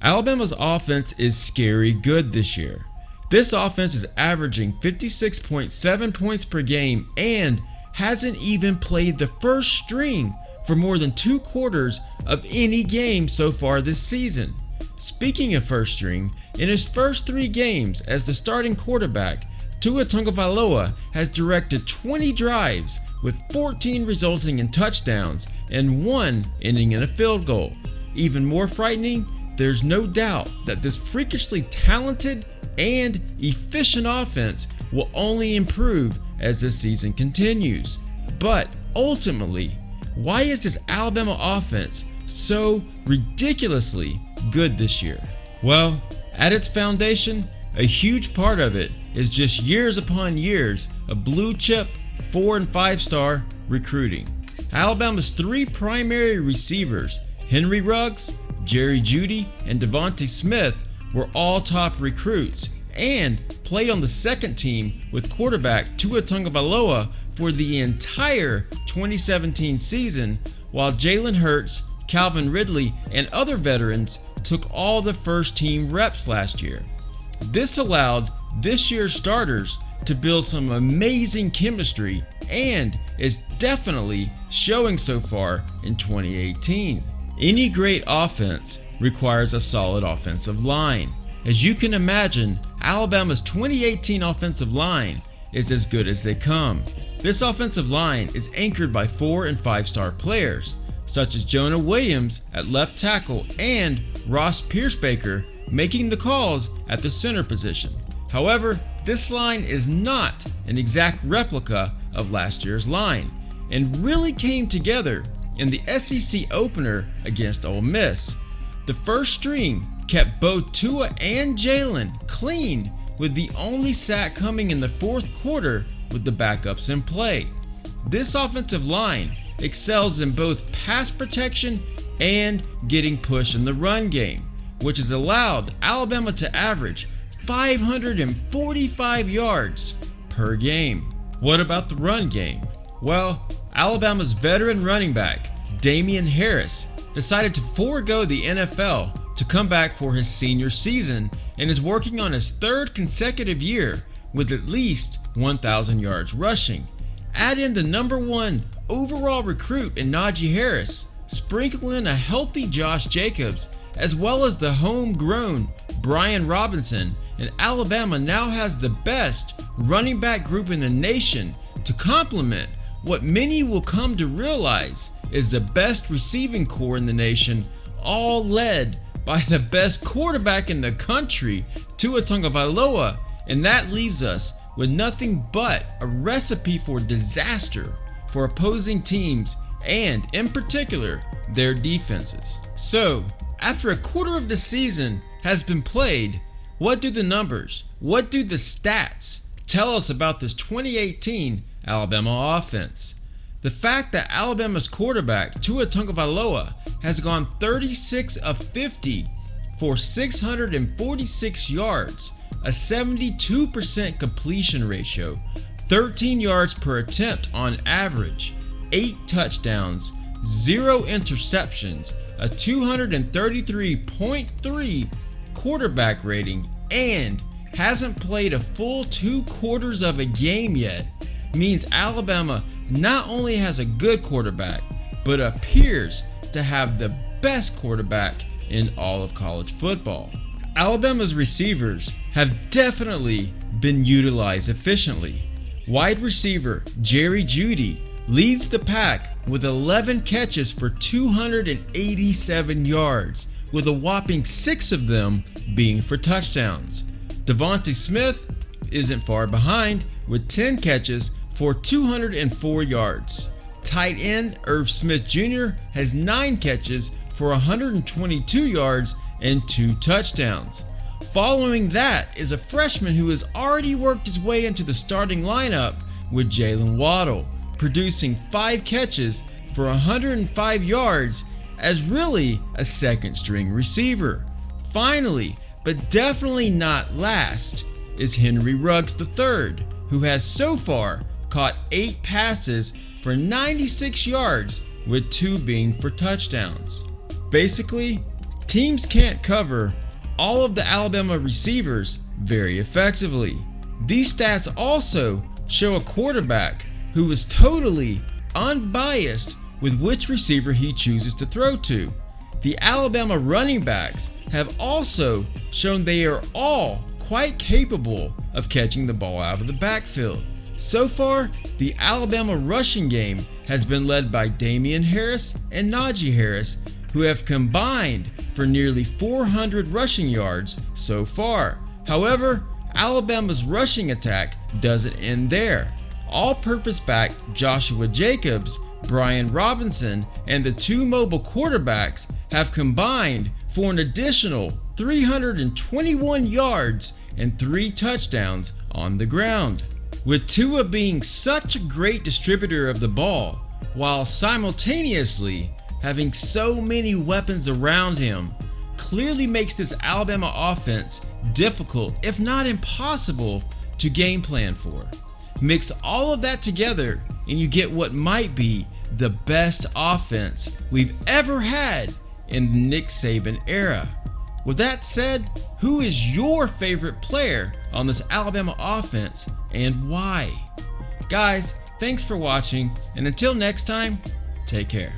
Alabama's offense is scary good this year. This offense is averaging 56.7 points per game and hasn't even played the first string for more than 2 quarters of any game so far this season. Speaking of first string, in his first 3 games as the starting quarterback, Tua Tagovailoa has directed 20 drives with 14 resulting in touchdowns and 1 ending in a field goal. Even more frightening, there's no doubt that this freakishly talented and efficient offense will only improve as the season continues. But ultimately, why is this Alabama offense so ridiculously good this year? Well, at its foundation, a huge part of it is just years upon years of blue chip 4- and 5-star recruiting. Alabama's 3 primary receivers, Henry Ruggs, Jerry Jeudy, and Devontae Smith, were all top recruits and played on the second team with quarterback Tua Tagovailoa for the entire 2017 season, while Jalen Hurts, Calvin Ridley, and other veterans took all the first team reps last year. This allowed this year's starters to build some amazing chemistry and is definitely showing so far in 2018. Any great offense requires a solid offensive line. As you can imagine, Alabama's 2018 offensive line is as good as they come. This offensive line is anchored by 4- and 5-star players, such as Jonah Williams at left tackle and Ross Pierschbacher making the calls at the center position. However, this line is not an exact replica of last year's line and really came together in the SEC opener against Ole Miss. The first string kept both Tua and Jalen clean, with the only sack coming in the 4th quarter with the backups in play. This offensive line excels in both pass protection and getting push in the run game, which has allowed Alabama to average 545 yards per game. What about the run game? Well, Alabama's veteran running back, Damian Harris, decided to forego the NFL to come back for his senior season and is working on his 3rd consecutive year with at least 1,000 yards rushing. Add in the number 1 overall recruit in Najee Harris, sprinkle in a healthy Josh Jacobs, as well as the homegrown Brian Robinson, and Alabama now has the best running back group in the nation to complement what many will come to realize is the best receiving corps in the nation, all led by the best quarterback in the country, Tua Tagovailoa, and that leaves us with nothing but a recipe for disaster for opposing teams and, in particular, their defenses. So, after a quarter of the season has been played, what do the numbers, what do the stats tell us about this 2018 Alabama offense? The fact that Alabama's quarterback, Tua Tagovailoa, has gone 36 of 50 for 646 yards, a 72% completion ratio, 13 yards per attempt on average, 8 touchdowns, 0 interceptions, a 233.3 quarterback rating, and hasn't played a full 2 quarters of a game yet, means Alabama not only has a good quarterback, but appears to have the best quarterback in all of college football. Alabama's receivers have definitely been utilized efficiently. Wide receiver Jerry Jeudy leads the pack with 11 catches for 287 yards, with a whopping 6 of them being for touchdowns. Devontae Smith isn't far behind with 10 catches for 204 yards. Tight end Irv Smith Jr. has 9 catches for 122 yards and 2 touchdowns. Following that is a freshman who has already worked his way into the starting lineup with Jalen Waddle, producing 5 catches for 105 yards as really a second string receiver. Finally, but definitely not last, is Henry Ruggs III, who has so far caught 8 passes for 96 yards with 2 being for touchdowns. Basically, Teams can't cover all of the Alabama receivers very effectively. These stats also show a quarterback who is totally unbiased with which receiver he chooses to throw to. The Alabama running backs have also shown they are all quite capable of catching the ball out of the backfield. So far, the Alabama rushing game has been led by Damian Harris and Najee Harris, who have combined for nearly 400 rushing yards so far. However, Alabama's rushing attack doesn't end there. All-purpose back Joshua Jacobs, Brian Robinson, and the two mobile quarterbacks have combined for an additional 321 yards and 3 touchdowns on the ground. With Tua being such a great distributor of the ball, while simultaneously having so many weapons around him, clearly makes this Alabama offense difficult, if not impossible, to game plan for. Mix all of that together and you get what might be the best offense we've ever had in the Nick Saban era. With that said, who is your favorite player on this Alabama offense and why? Guys, thanks for watching, and until next time, take care.